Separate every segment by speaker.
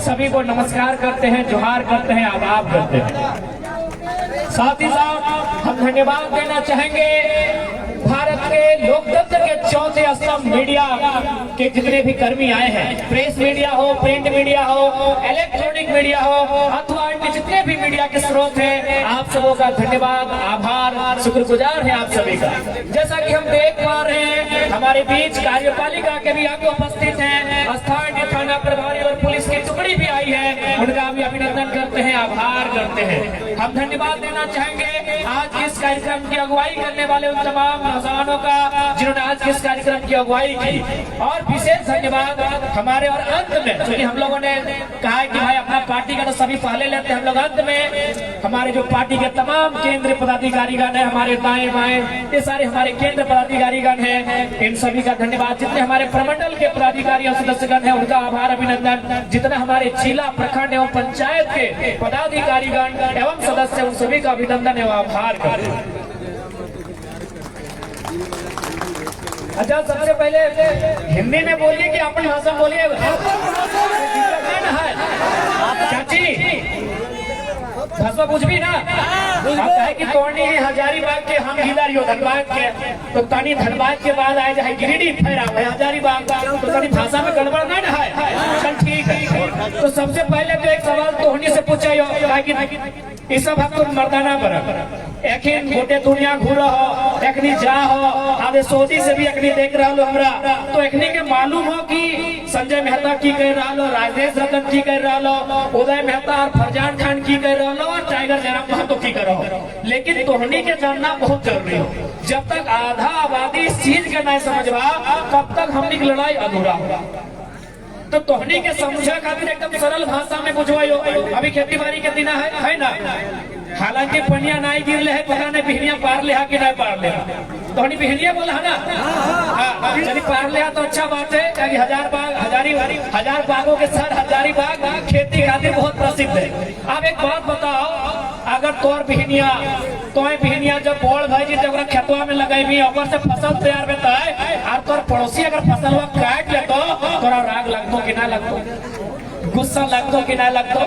Speaker 1: सभी को नमस्कार करते हैं, जोहार करते हैं, आदाब करते हैं। साथ ही साथ हम धन्यवाद देना चाहेंगे भारत के लोकतंत्र के चौथे स्तंभ मीडिया के जितने भी कर्मी आए हैं, प्रेस मीडिया हो, प्रिंट मीडिया हो, इलेक्ट्रॉनिक मीडिया हो, अथवा इनके जितने भी मीडिया के स्रोत हैं, आप सबों का धन्यवाद, आभार, शुक्रगुजार है आप सभी का। जैसा कि हम देख पा रहे हैं हमारे बीच कार्यपालिका के भी अंग उपस्थित हैं, स्थानीय थाना प्रभारी और पुलिस की टुकड़ी भी आई है, उनका भी अभिनंदन करते हैं, आभार करते हैं। हम धन्यवाद देना चाहेंगे आज इस कार्यक्रम की अगुवाई करने वाले उन तमाम नौजवानों का जिन्होंने आज इस कार्यक्रम की अगुवाई की, और विशेष धन्यवाद हमारे और अंत में, क्योंकि हम लोगों ने कहा कि भाई अपना पार्टी का तो सभी पहले लेते हैं, हम लोग अंत में हमारे जो पार्टी के तमाम केंद्रीय पदाधिकारीगण है, हमारे दाएं बाएं ये सारे हमारे केंद्र पदाधिकारीगण हैं, इन सभी का धन्यवाद। जितने हमारे प्रमंडल के पदाधिकारी और सदस्यगण हैं उनका आभार अभिनंदन, जितना हमारे जिला प्रखंड एवं पंचायत के पदाधिकारीगण एवं सदस्य उन सभी का अभिनंदन एवं आभार करते हैं। अच्छा, सबसे पहले हिंदी में बोलिए कि अपनी भाषा में बोलिए। चाची भाषा कुछ भी ना आप कहे कि तोड़नी है हजारीबाग के, हम गिलर यो धनबाद के, तो तनी धनबाद के बाद आए जाए गिरिडीह, फिर आए हजारीबाग, तो तनी भाषा में गड़बड़ ना है। चल ठीक है। तो सबसे पहले तो एक सवाल तोहनी से पूछा इस सब हम तो मर्दाना बराबर एखिन गोटे दुनिया घूर हो, एखनी जा हो, आधे सऊदी से भी एखनी देख रहा लो हमरा, तो एखनी के मालूम हो कि संजय मेहता की कह रहा लो, राजेश रतन की कह रहा लो, उदय मेहता और फरजान खान की कह रहा लो, और टाइगर जयराम महतो की कह रहा हो, लेकिन तोहनी के जानना बहुत जरूरी हो। जब तक आधा आबादी इस चीज के नहीं समझवा तब तक हमनी की लड़ाई अधूरा होगा। तो तोहनी के समझा खातिर एकदम सरल भाषा में बुझवाइयो। अभी खेती बाड़ी के दिन है ना, हालांकि पनिया नहीं गिर ले है, पता नहीं बिहनिया पार ले कि नहीं पार ले, तोहनी बिहनिया बोला है ना, चलिए पार ले तो अच्छा बात है, क्योंकि हजार बागों के साथ हजारीबाग खेती खातिर बहुत प्रसिद्ध है। अब एक बात बताओ, अगर तोर बिहनिया जब बोल भाई जब खेतवा में लगाई और से फसल तैयार होता है, और तोर पड़ोसी अगर फसल काट ले तो तोरा राग लगतो कि ना लगतो, गुस्सा लगतो कि ना लगतो,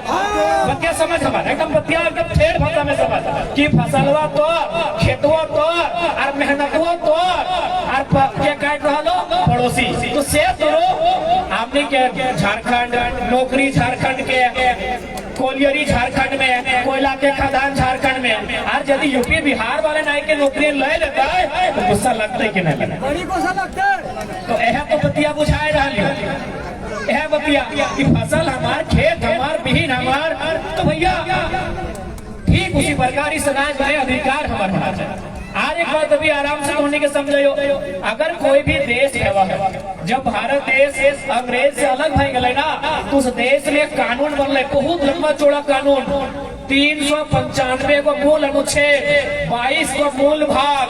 Speaker 1: बतिया समझ हमारे एकदम बतिया एकदम ठेठ भाषा में समझ कि फसलवा तो खेतवा तो और मेहनतवा तो और क्या काट रहा लो पड़ोसी, तो से हमने के झारखंड नौकरी, झारखंड के कोलियरी, झारखंड में कोयला के खदान, झारखंड में, और यदि यूपी बिहार वाले नाई के नौकरी ले लेता है तो गुस्सा लगता है कि नहीं लगता, बड़ी गुस्सा लगता है। तो यह तो बतिया बुझाए रहा यह बतिया कि फसल हमार, खेत हमार, बिहीन हमार, तो भैया ठीक उसी प्रकार इस समाज में अधिकार हमारा होना चाहिए। आज एक बात अभी आराम से होने के समझो, अगर कोई भी देश है, जब भारत देश अंग्रेज से अलग हो गए ना, तो उस देश में कानून बनले, बहुत लंबा चौड़ा कानून, 395 को मूल अनुच्छेद, 22 को मूल भाग,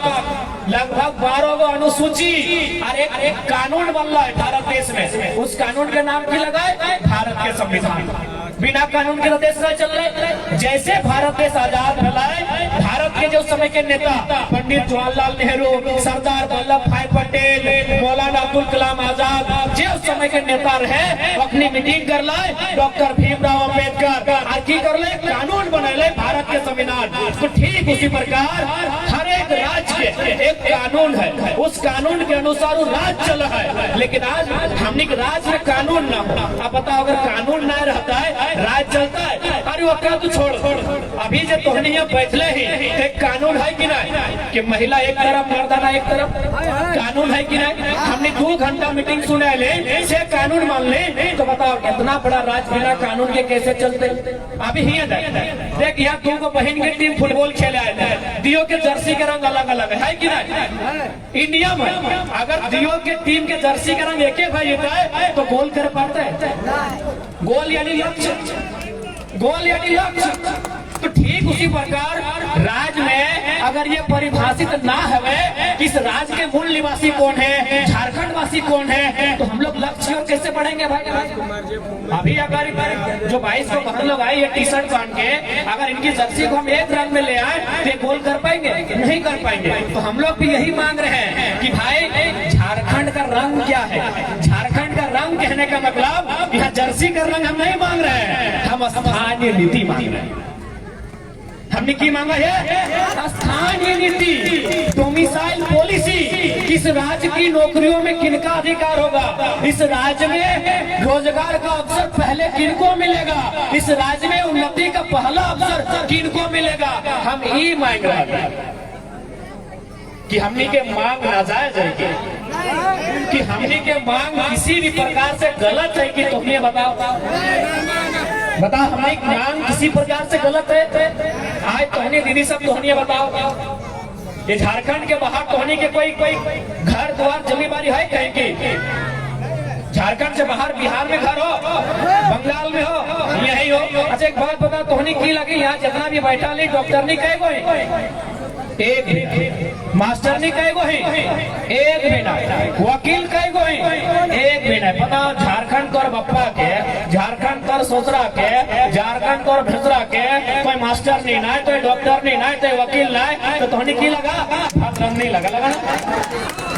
Speaker 1: लगभग 12 को अनुसूची, और एक कानून बन रहा है भारत देश में। उस कानून का नाम की लगाए भारत के संविधान। बिना कानून के देश न चल रहे। जैसे भारत देश आजाद रहा है, भारत के जो समय के नेता पंडित जवाहरलाल नेहरू, सरदार वल्लभ भाई पटेल, मौलाना अब्दुल कलाम आजाद, जो समय के नेता रहे अपनी मीटिंग कर लाए, डॉक्टर भीमराव अम्बेडकर और की कर ले कानून बने भारत के संविधान। तो ठीक उसी प्रकार हर एक राज्य के एक कानून है, उस कानून के अनुसार वो राज्य चल है। लेकिन आज हमने राज्य में कानून ना हो, अब बताओ अगर कानून ना रहता है राज चलता है। अरे वो क्या तू छोड़, अभी जो तोहनिया बैठले ही एक कानून है कि नहीं कि महिला एक तरफ मर्दाना एक तरफ, कानून है कि नहीं? हमने 2 घंटा मीटिंग सुने ले से कानून मान ले, तो बताओ कितना बड़ा राज बिना कानून के कैसे चलते। अभी ही देख यहाँ तुमको बहन की टीम फुटबॉल खेले आए थे, दियो के जर्सी के रंग अलग अलग है कि नहीं? इंडिया में अगर दियो के टीम के जर्सी का रंग एक भाई होता है तो गोल कर पाता है, गोल यानी लक्ष्य, गोल यानी लक्ष्य। तो ठीक उसी प्रकार राज में अगर ये परिभाषित ना है कि इस राज्य के मूल निवासी कौन है, झारखंड वासी कौन है, तो हम लोग लक्ष्य और कैसे बढ़ेंगे भाई? अभी अगर जो 22 को बहन लोग आई टी शर्ट पहन के, अगर इनकी जर्सी को हम एक रंग में ले आए तो गोल कर पाएंगे? नहीं कर पाएंगे। तो हम लोग भी यही मांग रहे हैं कि भाई झारखंड का रंग क्या है, झारखंड का रंग कहने का मतलब यहाँ जर्सी का रंग हम नहीं मांग रहे हैं, हम स्थानीय नीति मांग रहे हैं। हमने की मांगा है स्थानीय नीति, डोमिसाइल पॉलिसी। किस राज्य की नौकरियों में किनका अधिकार होगा, इस राज्य में रोजगार का अवसर पहले किनको मिलेगा, इस राज्य में उन्नति का पहला अवसर किनको मिलेगा। हम ये मांग रहे हैं कि हमने के मांग नाजायज है कि हमने के मांग किसी भी प्रकार से गलत है कि तुमने बताओ हमारी मांग किसी प्रकार से गलत है। आज तोहनी दीदी सब तोहनी बताओ, ये झारखंड के बाहर तोहनी के कोई घर द्वार जमींदारी है कहीं की? झारखंड से बाहर बिहार में घर हो, बंगाल में हो, यही हो। अच्छा एक बात बता, तोहनी की लगी यहाँ जितना भी बैठा ली डॉक्टर नहीं कहे गो एक, मास्टर नहीं कहे गो है एक बिना, वकील कहे गो है एक बिना। पता झारखंड तोर बप्पा के, झारखंड तोर सोचरा के, झारखंड तोर भेसरा के कोई मास्टर नहीं ना, तो डॉक्टर नहीं ना, तो वकील ना, तो तोहनी की लगा भात रंग नहीं लगा ना,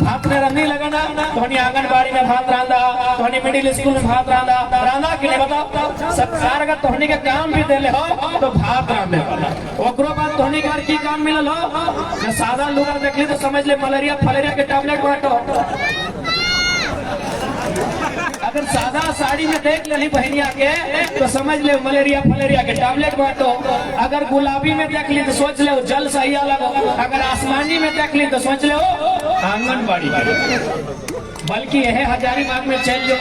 Speaker 1: भात में रंग नहीं लगा ना। तोहनी आंगनबाड़ी में भात रांधा, तोहनी मिडिल स्कूल में भात रांधा कि नहीं बताओ। सरकार अगर तोहनी के काम भी देले हो तो भात रांधे वाला, ओकरो बाद तोहनी घर की काम मिलल हो। सादा लोग देख ली तो समझ ले मलेरिया फलेरिया के टैबलेट बांटो। अगर सादा साड़ी में देख ले बहनिया के तो समझ ले मलेरिया फलेरिया के टैबलेट बांटो। अगर गुलाबी में देख ली तो सोच ले जल सही लगो। अगर आसमानी में देख ली तो सोच ले आंगनबाड़ी। बल्कि यह हजारीबाग में चल जो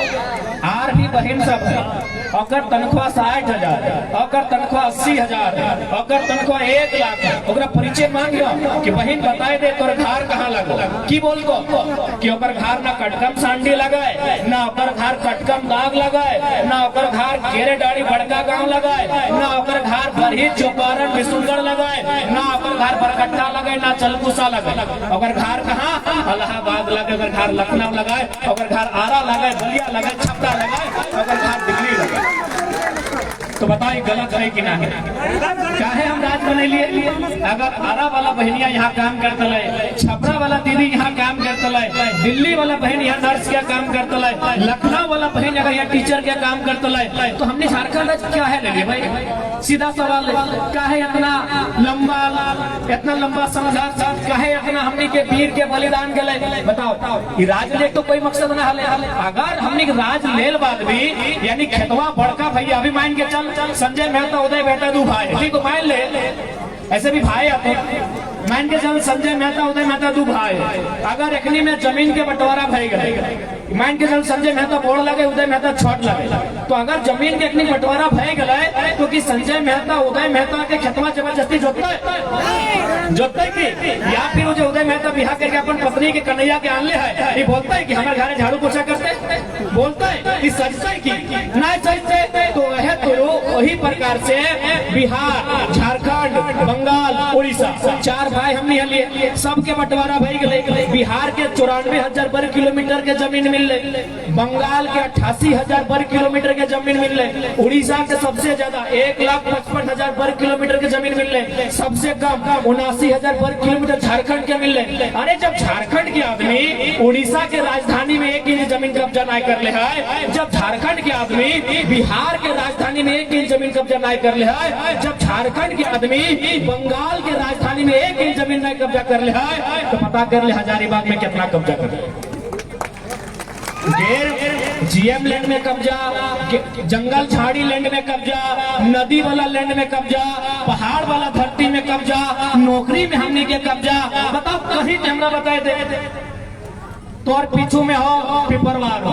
Speaker 1: आर भी बहन सब है, अगर तनख्वाह 60,000, अगर तनख्वाह 80,000, अगर तनख्वाह 1 लाख, ओकरा परिचय मांग लो कि बहन बताए दे तोर घर कहाँ लगो। की बोल को कि ओकर घर ना कटकम सांडी लगाए, ना ओकर घर कटकम दाग लगाए, ना ओकर घर घेरे डाड़ी बड़का गांव लगाए, ना ओकर घर बरही चौपारण बिसुलगढ़ लगाए, ना ओकर घर बरकट्टा लगाए, ना चलकुसा लगाए। ओकर घर कहाँ इलाहाबाद लगे, ओकर घर लखनऊ लगाए, ओकर घर आरा लगाए, बलिया लगाए, छपरा लगाए, ओकर घर दिल्ली लगाए। तो बताइए गलत है कि नहीं? चाहे हम राज बने लिए, अगर आरा वाला बहनिया यहाँ काम करते लाए, छपरा वाला दीदी यहाँ काम करते लाए, दिल्ली वाला बहन यहाँ नर्स क्या काम करते लाए, लखनऊ वाला बहन अगर यहाँ टीचर क्या काम करते लाए, तो हमने झारखंड राज्य क्या है लगे भाई? सीधा सवाल है, क्या है इतना लंबा संघर्ष, क्या है इतना हमने के वीर के बलिदान के लिए? बताओ राज ले तो कोई मकसद ना हले। अगर हमने राज लेल बाद भी यानी खेतवा बड़का भैया अभी मान के चल संजय मेहता उदय मेहता 2 भाई ठीक मान ले, ऐसे भी भाई आते मान के चल संजय मेहता उदय मेहता 2 भाई। अगर एकनी में जमीन के बंटवारा भई गए, मान के चल संजय मेहता बोड़ लगे, उदय मेहता छोट लगे, तो अगर जमीन के एकनी बंटवारा भई गए तो कि संजय मेहता उदय मेहता के खेतवा जबरदस्ती जोतता है कि या फिर जो उदय मेहता बिहार करके अपन पत्नी के कन्हैया के आनले है, ये बोलता है कि हमारे घर झाड़ू पोछा करते, बोलता है कि सजता है कि ना सजते। तो वह तो वही प्रकार से बिहार, झारखंड, बंगाल, उड़ीसा 4 भाई हमने लिए, सबके बंटवारा भई गए। बिहार के 94,000 वर्ग किलोमीटर के जमीन मिल रहे, बंगाल के 88,000 वर्ग किलोमीटर के जमीन मिल रहे, उड़ीसा के सबसे ज्यादा 1,55,000 वर्ग किलोमीटर के जमीन मिल रहे, सबसे कम 79,000 वर्ग किलोमीटर झारखंड के मिल रहे। अरे जब झारखंड के आदमी उड़ीसा के राजधानी में 1 इंच जमीन कब्जा नहीं कर ले है, जब झारखंड के आदमी बिहार के राजधानी में 1 इंच जमीन कब्जा नहीं कर ले है, जब झारखंड के आदमी बंगाल के राजधानी में 1 इंच जमीन नहीं कब्जा कर ले है, तो पता कर ले हजारीबाग में कितना कब्जा कर ले। जीएम लैंड में कब्जा, जंगल झाड़ी लैंड में कब्जा, नदी वाला लैंड में कब्जा, पहाड़ वाला धरती में कब्जा, नौकरी में हमने के कब्जा। बताओ कहीं हमरा बताए दे तो और पीछू में हो पिपरवार हो,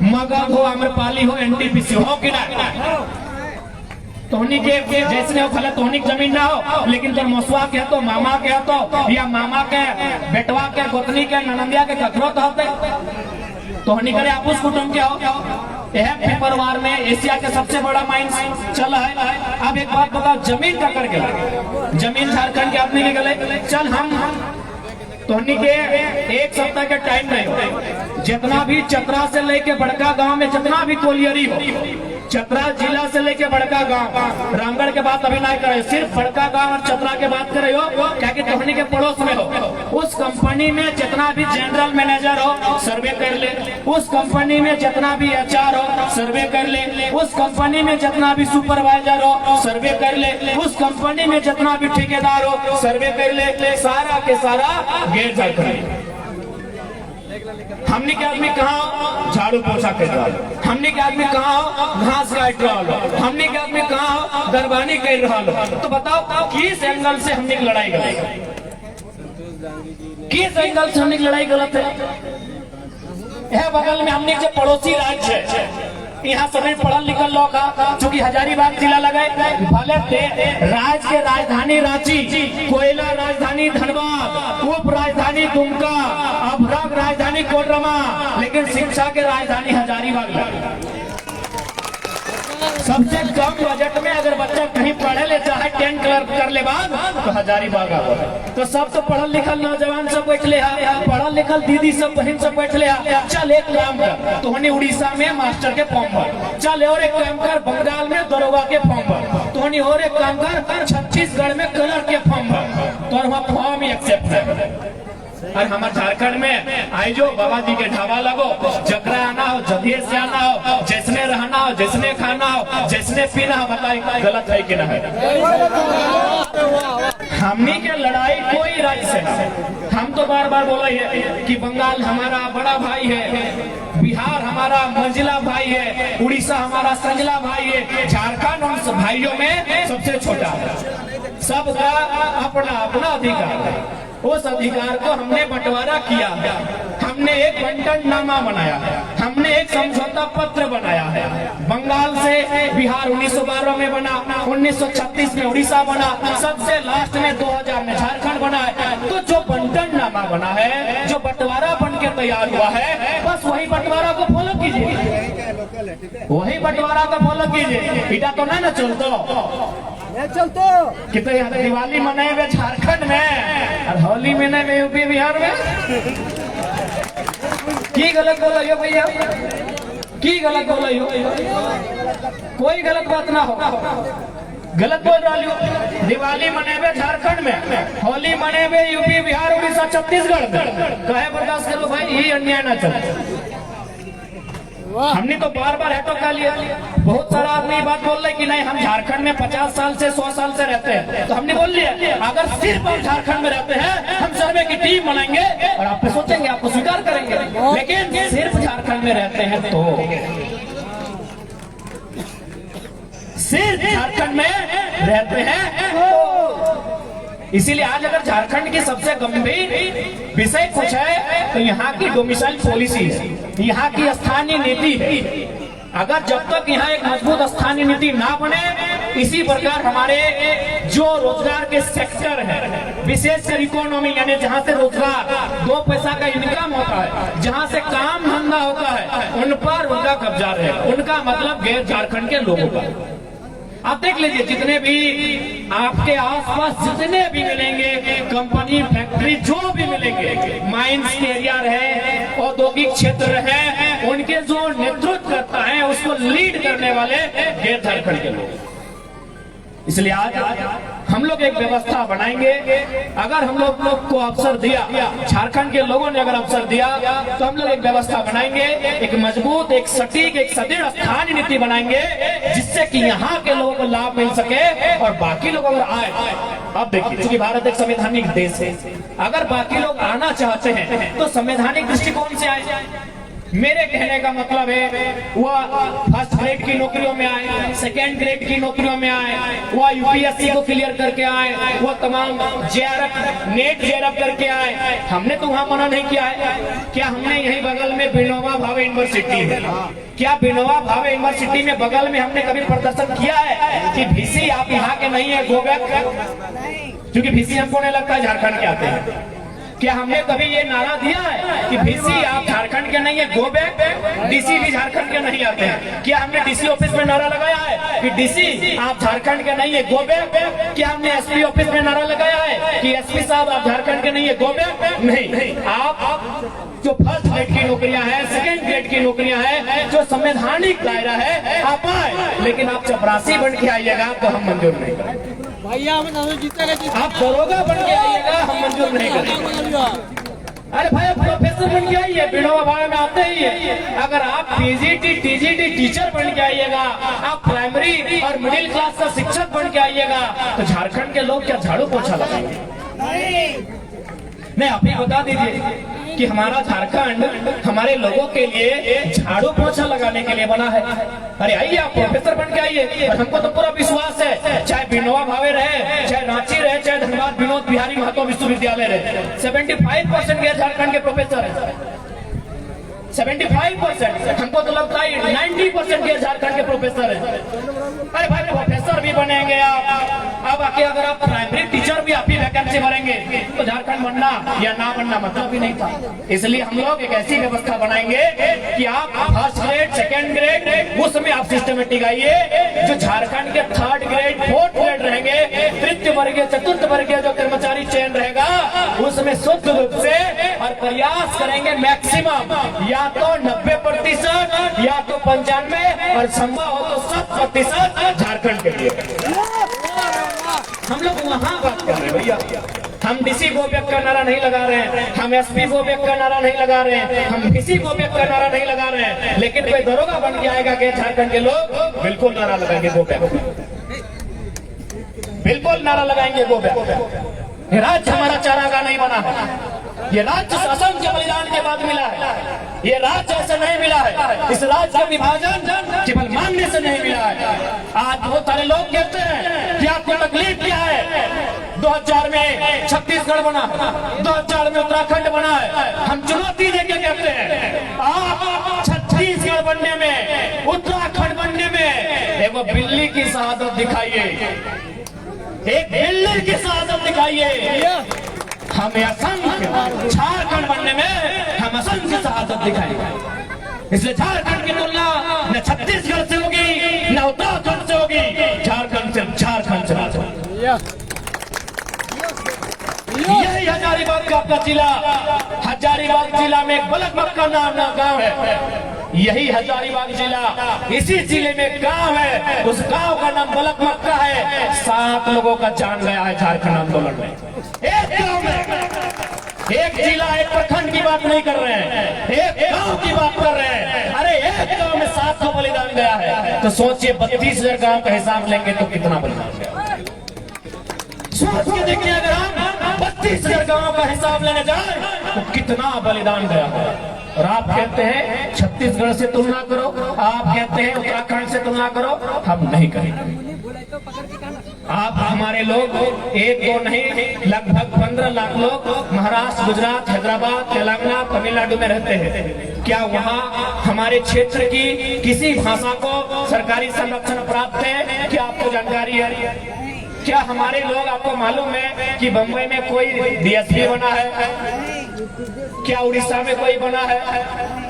Speaker 1: मगध हो, आम्रपाली हो, एनटीपीसी हो कि ना, तोहनी के जैसे हो भले तोहनी जमीन ना हो, लेकिन तो मसुआ के तो मामा के तो या मामा के बेटवा के गोतनी के ननंदिया के ककरो तो होते, तोहनी करे आपूस कुटुंब के हो। यह पेपरवार में एशिया के सबसे बड़ा माइंस चल है। अब एक बात बताओ, जमीन का कर गए, जमीन झारखंड के आदमी के गले, चल हम तोहनी के 1 सप्ताह के टाइम नहीं हो, जितना भी चतरा से लेके बड़का गांव में जितना भी कोलियरी हो, चतरा जिला से लेके बड़का गांव, रामगढ़ के बात अभी नहीं करे, सिर्फ बड़का गांव और चतरा के बात करे हो, क्या कि तोहनी के पड़ोस में हो। उस कंपनी में जितना भी जनरल मैनेजर हो सर्वे कर ले, उस कंपनी में जितना भी एचआर हो सर्वे कर ले, उस कंपनी में जितना भी सुपरवाइजर हो सर्वे कर ले, उस कंपनी में जितना भी ठेकेदार हो सर्वे कर ले, सारा के सारा गैर सरकारी। हमने के आदमी कहाँ झाड़ू पोछा कर रहा है, हमने के आदमी कहाँ घास काट रहा है, हमने के आदमी कहाँ दरबानी कर रहा है। तो बताओ किस एंगल से हमने की लड़ाई गलत है, किस एंगल से हमने की लड़ाई गलत है। यह बगल में हमने जो पड़ोसी राज्य है, यहाँ सभी पढ़ल लिखल लोग चूंकि हजारीबाग जिला लगे, भले राज्य के राजधानी रांची, कोयला राजधानी धनबाद, उप राजधानी दुमका, अभ्रक राजधानी कोडरमा, लेकिन शिक्षा के राजधानी हजारीबाग लगे। सबसे कम बजट में अगर बच्चा कहीं पढ़े ले चाहे 10 क्लियर कर ले बाद तो हजारीबाग आ। तो सब तो पढ़ल लिखल नौजवान सब बैठ ले, पढ़ल लिखल दीदी सब बहन सब बैठ ले, चल एक काम कर तोहनी उड़ीसा में मास्टर के फॉर्म भर, चल और एक काम कर बंगाल में दरोगा के फॉर्म भर, तोहनी और एक काम कर छत्तीसगढ़ में कलर के फॉर्म भर, तो वहाँ फॉर्म ही एक्सेप्ट है। और हमारे झारखंड में आई जो बाबा जी के ढाबा लगो, जकरा आना हो जदिये से आना हो, जैसने रहना हो, जैसने खाना हो, जैसने पीना हो, बताइए गलत है कि ना है। हमनी के लड़ाई कोई राज्य से ना, हम तो बार बार बोला है कि बंगाल हमारा बड़ा भाई है, बिहार हमारा मंझला भाई है, उड़ीसा हमारा संजला भाई है, झारखंड उन भाइयों में सबसे छोटा है। सबका अपना अपना अधिकार है, उस अधिकार को हमने बंटवारा किया है, हमने एक बंटननामा बनाया है, हमने एक समझौता पत्र बनाया है। बंगाल से बिहार 1912 में बना, 1936 में उड़ीसा बना, सबसे लास्ट में 2000 में झारखंड बना है। तो जो बंटननामा बना है, जो बंटवारा बन के तैयार हुआ है, बस वही बंटवारा को फॉलो कीजिए, वही बंटवारा को फॉलो कीजिए। इटा तो नहीं ना चलतो कि तो यहाँ दिवाली मनाए झारखंड में और होली मनाए यूपी बिहार में, की गलत बोला यो भैया, की गलत बोला यो, कोई गलत बात ना हो, गलत बोल रहा हो। दिवाली मनेबे झारखंड में, होली मनेबे यूपी बिहार उड़ीसा छत्तीसगढ़ में, कहे बर्दाश्त करो भाई, ये अन्याय ना चले। हमने तो बार बार हटो कर लिया, बहुत सारा आदमी बात बोल रहे कि नहीं हम झारखंड में 50 साल से 100 साल से रहते हैं, तो हमने बोल लिया अगर सिर्फ हम झारखंड में रहते हैं हम सर्वे की टीम बनाएंगे और आप पे सोचेंगे, आपको स्वीकार करेंगे, लेकिन सिर्फ झारखंड में रहते हैं तो सिर्फ झारखंड में रहते हैं तो इसीलिए आज अगर झारखंड की सबसे गंभीर विषय कुछ है तो यहाँ की डोमिसाइल पॉलिसी है, यहाँ की स्थानीय नीति है। अगर जब तक यहाँ एक मजबूत स्थानीय नीति ना बने, इसी प्रकार हमारे जो रोजगार के सेक्टर है, विशेषकर इकोनॉमी यानी जहाँ से रोजगार 2 पैसा का इनकम होता है, जहाँ से काम धंधा होता है, उन पर उनका कब्जा रहेगा, उनका मतलब गैर झारखंड के लोगों का। आप देख लीजिए जितने भी आपके आसपास जितने भी मिलेंगे कंपनी फैक्ट्री जो भी मिलेंगे, माइंस के एरिया रहे, औद्योगिक क्षेत्र है, उनके जो नेतृत्व करता है उसको लीड करने वाले गैर झारखंड के लोग। इसलिए आज हम लोग एक व्यवस्था बनाएंगे। अगर हम लोग को अवसर दिया, झारखंड के लोगों ने अगर अवसर दिया, तो हम लोग एक व्यवस्था बनाएंगे, एक मजबूत, एक सटीक, एक सदृढ़ स्थानीय नीति बनाएंगे, जिससे कि यहाँ के लोगों को लाभ मिल सके और बाकी लोग अगर आए। अब देखिए, क्योंकि भारत एक संवैधानिक देश है, अगर बाकी लोग आना चाहते हैं तो संवैधानिक दृष्टिकोण से आए। मेरे कहने का मतलब है वह फर्स्ट ग्रेड की नौकरियों में आए, सेकेंड ग्रेड की नौकरियों में आए, वह यूपीएससी को क्लियर करके आए, वह तमाम जेआरएफ नेट जेआरएफ करके आए। हमने तो वहां मना नहीं किया है। क्या हमने यही बगल में विनोबा भावे यूनिवर्सिटी है, क्या विनोबा भावे यूनिवर्सिटी में बगल में हमने कभी प्रदर्शन किया है कि भीसी आप यहाँ के नहीं है, गो बैक? क्योंकि भीसी हमको नहीं लगता है झारखंड के आते हैं। क्या हमने कभी ये नारा दिया है कि भीसी आप झारखंड के नहीं है, गो बैक? डीसी भी झारखंड के नहीं आते हैं। क्या हमने डीसी ऑफिस में नारा लगाया है कि डीसी आप झारखंड के नहीं है, गो बैक? क्या हमने एसपी ऑफिस में नारा लगाया है कि एसपी साहब आप झारखंड के नहीं है, गो बैक? नहीं, आप जो फर्स्ट ग्रेड की नौकरियां हैं, सेकंड ग्रेड की नौकरियां हैं, जो संवैधानिक दायरा है, आप आए, लेकिन आप चपरासी बन के आइएगा तो हम मंजूर नहीं करेंगे।
Speaker 2: भैया
Speaker 1: आप दरोगा बन के आइएगा, हम मंजूर नहीं करेंगे। अरे भाई प्रोफेसर बन के आइए, विनोबा भावे में आते ही है। अगर आप पीजीटी टीजीटी टीचर बन के आइएगा, आप प्राइमरी और मिडिल क्लास का शिक्षक बन के आइएगा, तो झारखंड के लोग क्या झाड़ू पोछा लगाएंगे? नहीं, आप ही बता दीजिए कि हमारा झारखंड हमारे लोगों के लिए झाड़ू पोछा लगाने के लिए बना है। अरे आइए, आप प्रोफेसर बन के आइए। और हमको तो पूरा विश्वास है, चाहे विनोबा भावे रहे, चाहे रांची रहे, चाहे धनबाद विनोद बिहारी महतो विश्वविद्यालय रहे, 75% के झारखंड के प्रोफेसर है। 75%, हमको तो लगता है 90% के झारखंड के प्रोफेसर है। अरे भाई प्रोफेसर भी बनेंगे आप, अब आके अगर आप प्राइमरी टीचर भी आप ही वैकेंसी भरेंगे तो झारखंड बनना या ना बनना मतलब ही नहीं था। इसलिए हम लोग एक ऐसी व्यवस्था बनाएंगे कि आप फर्स्ट ग्रेड, सेकेंड ग्रेड, उसमें आप सिस्टमेटिक आइए। जो झारखंड के थर्ड ग्रेड, फोर्थ ग्रेड रहेंगे, तृतीय वर्गीय, चतुर्थ वर्गीय जो कर्मचारी चयन रहेगा, उसमें शुद्ध रूप से और प्रयास करेंगे मैक्सिमम या तो 90% या तो 95% और संभव हो तो 100% झारखंड के लिए। हम लोग वहां बात कर रहे हैं भैया, हम डीसी गो बैक का नारा नहीं लगा रहे हैं, हम एसपी गो बैक का नारा नहीं लगा रहे हैं, हम डीसी गो बैक का नारा नहीं लगा रहे हैं। लेकिन कोई दरोगा बन के आएगा कि झारखंड के लोग बिल्कुल नारा लगाएंगे गो बैक, बिल्कुल नारा लगाएंगे गो बैक। ये राज्य हमारा चारागाह नहीं बना है, ये राज्य शासन के बलिदान के बाद मिला है, ये राज्य ऐसे नहीं मिला है। इस राज्य का विभाजन केवल मांगने से नहीं मिला है। आज बहुत सारे लोग कहते हैं कि आपको तकलीफ क्या है, 2004 में छत्तीसगढ़ बना, 2004 में उत्तराखंड बना है। हम चुनौती देके कहते हैं, आप छत्तीसगढ़ बनने में, उत्तराखंड बनने में एक बिल्ली की शहादत दिखाइए, एक बिल्ली की शहादत दिखाइए। हम असंख्य झारखंड बनने में हम असंख्य शहादत दिखाएंगे। इसलिए झारखंड की तुलना न छत्तीसगढ़ से होगी न उत्तराखंड से होगी, झारखंड से होगी। यही हजारीबाग का आपका जिला, हजारीबाग जिला में एक बलक मक्का नाम का गाँव है, यही हजारीबाग जिला, इसी जिले में गांव है, उस गांव का नाम बलक मक्का है। 7 लोगों का जान गया है झारखंड आंदोलन में, एक गांव में। एक जिला, एक प्रखंड की बात नहीं कर रहे हैं, एक गांव की बात कर रहे हैं। अरे एक गांव में 7 का बलिदान गया है, तो सोचिए 32,000 गांव का हिसाब लेंगे तो कितना बलिदान गया। सोच के देखिए, अगर हम 32,000 गांव का हिसाब लेने जाए तो कितना बलिदान गया है। और आप कहते हैं छत्तीसगढ़ से तुलना करो, आप कहते हैं उत्तराखंड से तुलना करो, हम नहीं करेंगे। आप हमारे लोग एक दो नहीं, लगभग 15 लाख लोग महाराष्ट्र, गुजरात, हैदराबाद, तेलंगाना, तमिलनाडु में रहते हैं। क्या वहाँ हमारे क्षेत्र की किसी भाषा को सरकारी संरक्षण प्राप्त है? क्या आपको जानकारी है? क्या हमारे लोग, आपको मालूम है कि बंबई में कोई डीएसपी बना है? क्या उड़ीसा में कोई बना है?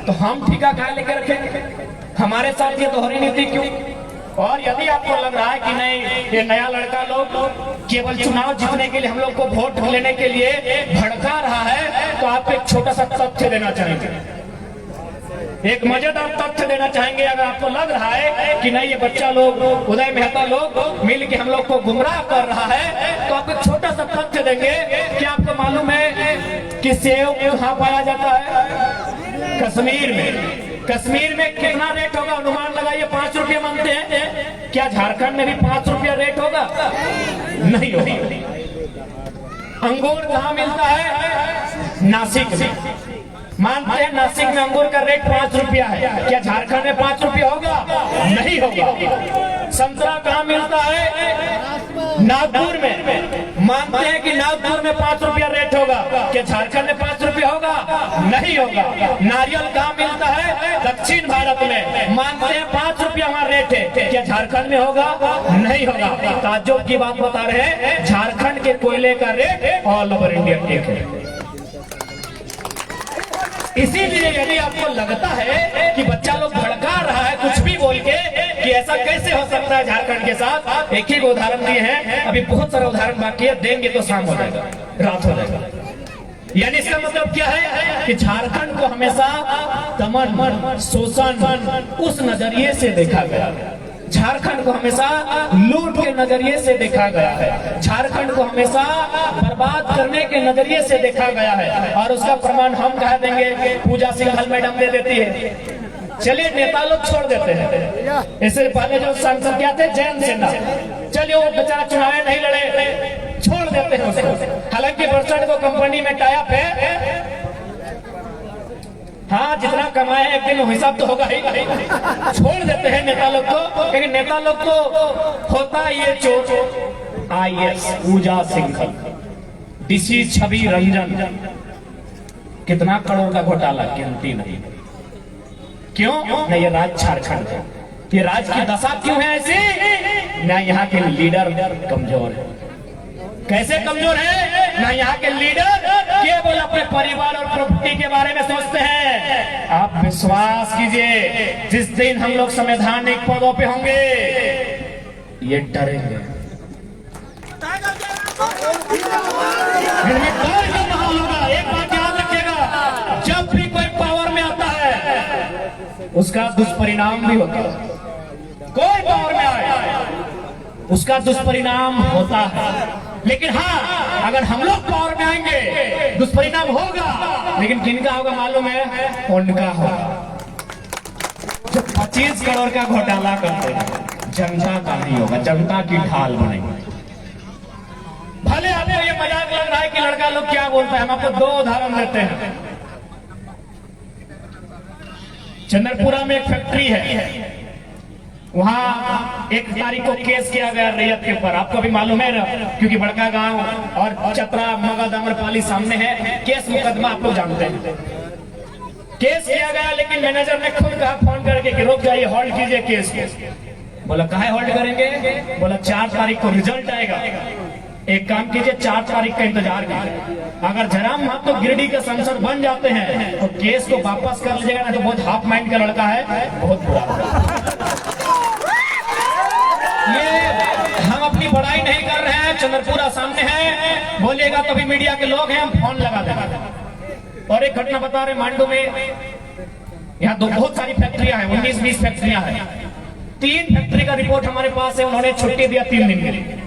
Speaker 1: तो हम ठिका खाए लेकर रखेंगे? हमारे साथ ये दोहरी नीति क्यों? और यदि आपको लग रहा है कि नहीं, ये नया लड़का लोग केवल चुनाव जीतने के लिए, हम लोग को वोट लेने के लिए भड़का रहा है, तो आपको एक छोटा सा तथ्य देना चाहेंगे, एक मजेदार तथ्य देना चाहेंगे। अगर आपको लग रहा है कि नहीं, ये बच्चा लोग, उदय मेहता लोग मिल के हम लोग को गुमराह कर रहा है, तो आपको छोटा सा तथ्य देंगे कि आपको मालूम है कि सेब कहाँ पाया जाता है? कश्मीर में। कश्मीर में कितना रेट होगा? अनुमान लगाइए, 5 रुपये मानते हैं। क्या झारखंड में भी 5 रुपया रेट होगा? नहीं होगा। अंगूर कहाँ मिलता है? नासिक में। मानते हैं नासिक में अंगूर का रेट 5 रुपया है, क्या झारखंड में 5 रुपया होगा? नहीं होगा। संतरा कहाँ मिलता है? नागपुर में। मानते हैं कि नागपुर में 5 रुपया रेट होगा, क्या झारखंड में 5 रुपया होगा? नहीं होगा। नारियल कहाँ मिलता है? दक्षिण भारत में। मानते हैं 5 रुपया वहाँ रेट है, क्या झारखंड में होगा? नहीं होगा। ताज्जुब की बात बता रहे हैं, झारखंड के कोयले का रेट ऑल ओवर इंडिया एक है। इसीलिए यदि आपको लगता है कि बच्चा लोग भड़का रहा है कुछ भी बोल के कि ऐसा कैसे हो सकता है झारखंड के साथ, एक ही उदाहरण दिए हैं, अभी बहुत सारे उदाहरण बाकी है, देंगे तो शाम हो जाएगा, रात हो जाएगा। यानी इसका मतलब क्या है कि झारखंड को हमेशा दमन, शोषण उस नजरिए से देखा गया। झारखंड को हमेशा लूट के नजरिए से देखा गया है। झारखंड को हमेशा बर्बाद करने के नजरिए से देखा गया है। और उसका प्रमाण हम कह देंगे, पूजा सिंघल मैडम दे देती है। चलिए नेता लोग छोड़ देते हैं। इससे पहले जो सांसद क्या थे, जयंत सिन्हा, चलिए वो बेचारा चुनाव नहीं लड़े, छोड़ देते हैं उसको। हालांकि बरसात को कंपनी में टाइप है, हाँ जितना कमाए एक दिन हिसाब तो होगा ही। छोड़ देते हैं नेता लोग को, लेकिन नेता लोग को होता ये चोर। IAS पूजा सिंघल, DC छवि रंजन, कितना करोड़ का घोटाला गिनती नहीं। क्यों? न ये राज झारखंड है, ये राज की दशा क्यों है ऐसी? न यहाँ के लीडर कमजोर है। कैसे कमजोर है? ना यहाँ के लीडर केवल अपने परिवार और प्रॉपर्टी के बारे में सोचते हैं। आप विश्वास कीजिए, जिस दिन हम लोग संवैधानिक पदों पे होंगे, ये डरेंगे। माहौल होगा। एक बात याद रखिएगा, जब भी कोई पावर में आता है उसका दुष्परिणाम भी होता है। कोई पावर में आए उसका दुष्परिणाम होता है। लेकिन हाँ, अगर हम लोग पावर में आएंगे दुष्परिणाम होगा, लेकिन किनका होगा मालूम है? उनका होगा जो 25 करोड़ का घोटाला करते हैं। जनता का नहीं होगा, जनता की ढाल बनेगी। भले आपको ये मजाक लग रहा है कि लड़का लोग क्या बोलता है, हम आपको 2 उदाहरण देते हैं। चंद्रपुरा में एक फैक्ट्री है, वहां 1 तारीख को केस किया गया रैयत के ऊपर। आपको भी मालूम है ना, क्योंकि बड़का गांव और चतरा मगध अमरपाली सामने है। केस मुकदमा आप लोग जानते हैं। केस किया गया, लेकिन मैनेजर ने खुद कहा फोन करके कि रुक जाइए, होल्ड कीजिए केस को। बोला काहे होल्ड करेंगे? बोला 4 तारीख को रिजल्ट आएगा, एक काम कीजिए 4 तारीख का इंतजार कीजिए। अगर जयराम महतो गिरिडीह के सांसद बन जाते हैं तो केस को वापस कर लीजिएगा, ना तो बहुत हाफ माइंड का लड़का है, बहुत बुरा होगा। ये हम अपनी बड़ाई नहीं कर रहे हैं, चंद्रपुरा सामने है, बोलिएगा तो भी मीडिया के लोग हैं, हम फोन लगा देंगे। और एक घटना बता रहे, मांडू में यहाँ बहुत सारी फैक्ट्रियां हैं, 19-20 फैक्ट्रियां हैं। 3 फैक्ट्री का रिपोर्ट हमारे पास है, उन्होंने छुट्टी दिया 3 दिन के लिए।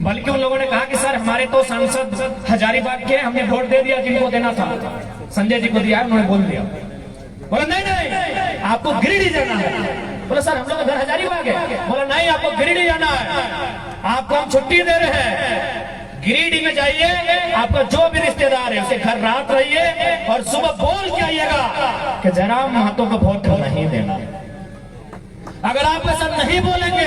Speaker 1: बल्कि उन लोगों ने कहा कि सर हमारे तो सांसद हजारीबाग के, हमने वोट दे दिया जिनको देना था, संजय जी को दिया, उन्होंने बोल दिया। बोला नहीं आपको गिरिडीह जाना है। बोला सर हम लोग घर हजारीबाग है। बोला नहीं आपको गिरिडीह जाना है, आपको हम छुट्टी दे रहे हैं, गिरिडीह में जाइए, आपका जो भी रिश्तेदार है उसे घर रात रहिए और सुबह बोल के आइएगा कि जयराम महतो को वोट नहीं देना। अगर आप ऐसा नहीं बोलेंगे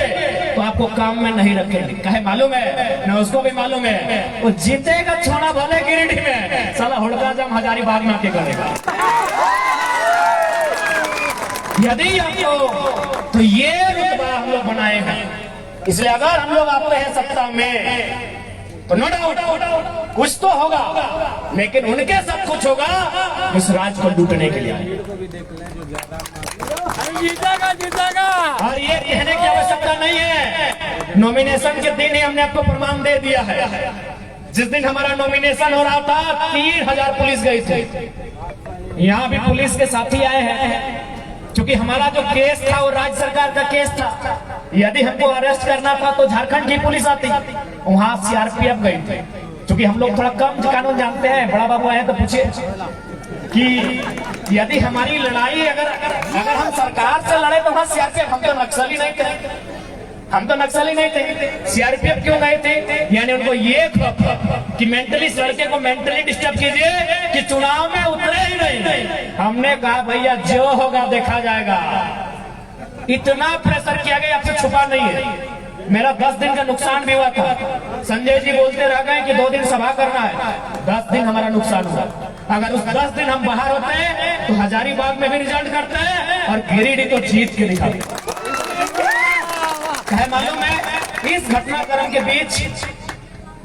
Speaker 1: तो आपको काम में नहीं रखेंगे। कहे मालूम है ना, उसको भी मालूम है, वो जीतेगा छोड़ा भले गिरिडीह में, साला हुड़का जम हजारीबाग में आके करेगा। यदि आपको तो ये रुतबा हम लोग बनाए हैं, इसलिए अगर हम लोग आते हैं सत्ता में तो नो डाउट कुछ तो होगा, लेकिन उनके सब कुछ होगा इस राज को लूटने के लिए। जीतेगा। और ये कहने की आवश्यकता नहीं है, नॉमिनेशन के दिन ही हमने आपको प्रमाण दे दिया है। जिस दिन हमारा नॉमिनेशन हो रहा था 3000 पुलिस गई थी। यहाँ भी पुलिस के साथी आए हैं, क्योंकि हमारा जो केस था वो राज्य सरकार का केस था। यदि हमको अरेस्ट करना था तो झारखंड की पुलिस आती, वहां CRPF गई थी। क्योंकि हम लोग थोड़ा कम कानून जानते हैं, बड़ा बाबू आए तो पूछिए कि यदि हमारी लड़ाई अगर हम सरकार से लड़े तो वहां CRPF, हम तो नक्सली नहीं थे, हम तो नक्सली नहीं थे, CRPF क्यों नहीं थे? यानी उनको ये कि मेंटली लड़के को मेंटली डिस्टर्ब कीजिए कि चुनाव में उतरे ही नहीं। हमने कहा भैया जो होगा देखा जाएगा। इतना प्रेशर किया गया, आपसे छुपा नहीं है। मेरा 10 दिन का नुकसान भी हुआ था। संजय जी बोलते रह गए कि 2 दिन सभा करना है, 10 दिन हमारा नुकसान हुआ। अगर उस 10 दिन हम बाहर होते हैं तो हजारीबाग में भी रिजल्ट करते हैं और गिरिडीह तो जीत के दिखाते। मालूम है इस घटनाक्रम के बीच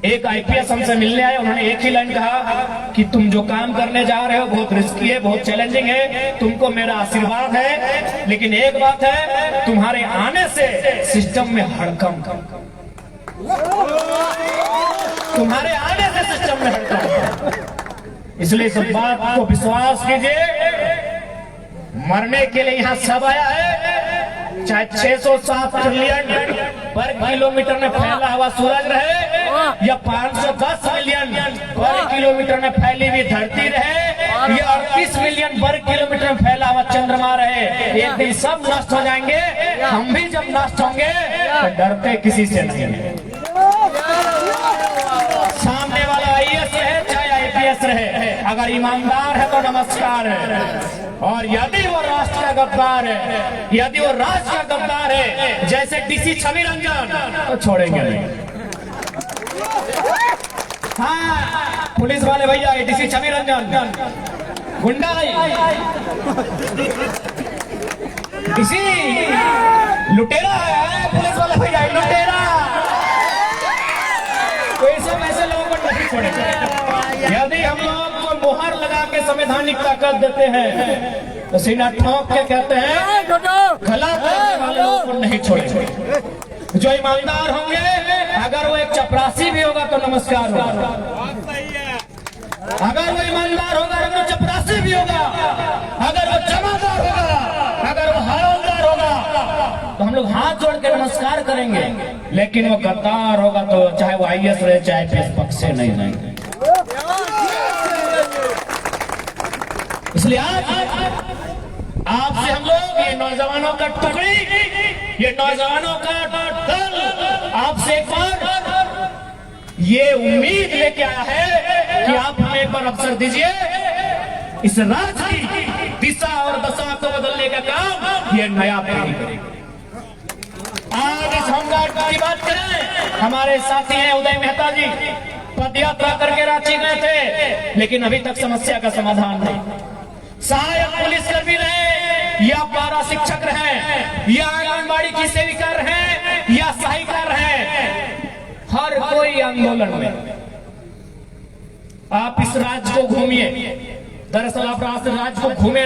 Speaker 1: एक IPS हमसे मिलने आए, उन्होंने एक ही लाइन कहा कि तुम जो काम करने जा रहे हो बहुत रिस्की है, बहुत चैलेंजिंग है, तुमको मेरा आशीर्वाद है, लेकिन एक बात है, तुम्हारे आने से सिस्टम में हड़कंप, तुम्हारे आने से सिस्टम में हड़कंप। इसलिए इस बात को विश्वास कीजिए, मरने के लिए यहाँ सब आया है, चाहे 607 ट्रिलियन वर्ग किलोमीटर में फैला हुआ सूरज रहे या 510 मिलियन वर्ग किलोमीटर में फैली हुई धरती रहे या 38 मिलियन वर्ग किलोमीटर में फैला हुआ चंद्रमा रहे, एक दिन सब नष्ट हो जाएंगे। हम भी जब नष्ट होंगे तो डरते किसी से नहीं। सामने वाला आईएएस है चाहे आईपीएस रहे, अगर ईमानदार है तो नमस्कार है, और यदि वो राष्ट्र का गद्दार है, यदि वो राष्ट्र का गद्दार है जैसे डीसी छवि रंजन, तो छोड़ेंगे नहीं। हाँ, पुलिस वाले भैया डीसी छवि रंजन गुंडा डीसी लुटेरा है, पुलिस वाले भैया लुटेरा, तो ऐसे लोगों को नहीं छोड़ेंगे। यदि हम लोग को मुहर लगा के संवैधानिक ताकत देते हैं तो सीना ठोक के कहते हैं गला करने वाले लोगों को नहीं छोड़ेंगे। जो ईमानदार होंगे, अगर वो एक चपरासी भी होगा तो नमस्कार होगा, अगर वो ईमानदार होगा, अगर वो चपरासी भी होगा, अगर वो जमादार होगा, अगर वो हवलदार होगा, तो हम लोग हाथ जोड़ के नमस्कार करेंगे। लेकिन वो गद्दार होगा तो चाहे वो आईएएस रहे चाहे आईपीएस पक्ष से नहीं रहेंगे। इसलिए आपसे हम लोग ये नौजवानों का टुकड़ी, ये नौजवानों का दल आपसे एक बार ये उम्मीद लेके आया है कि आप हमें एक बार अवसर दीजिए, इस राज्य की दिशा और दशा को बदलने का काम ये नया पीढ़ी करेगी। आज इस होमगार्ड की बात करें, हमारे साथी हैं उदय मेहता जी, पद यात्रा करके रांची गए थे, लेकिन अभी तक समस्या का समाधान नहीं। सहायक पुलिसकर्मी रहे या पारा शिक्षक रहे या आंगनबाड़ी की सेविका रहे या सहायिका रहे, हर कोई आंदोलन में। आप इस राज्य को घूमिए, दरअसल आप राज्य को घूमे